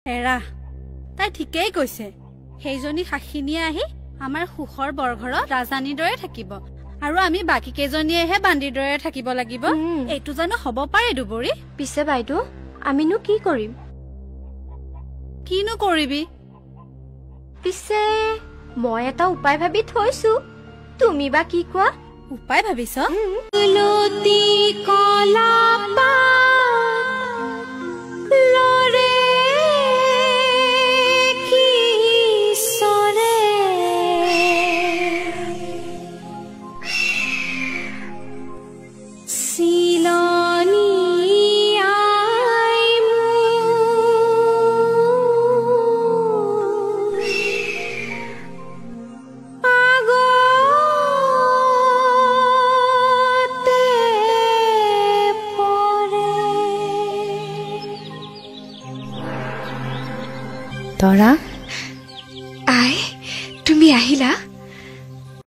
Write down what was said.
এৰা তাই ঠিকেই কৈছে সেইজনী সাক্ষীনিয়ে আহি আমাৰ সুখৰ বৰঘৰত ৰাজধানীৰ দৰে থাকিব আৰু আমি বাকি কেইজনীয়েহে বান্দিৰ দৰে থাকিব লাগিব এইটো জানো হ'ব পাৰে দুবৰী পিছে বাইদেউ আমিনো কি কৰিম কিনো কৰিবি পিছে মই এটা উপায় ভাবি থৈছো তুমি বা কি কোৱা উপায় ভাবিছ লতি কলা তৰা আই তুমি আহিলা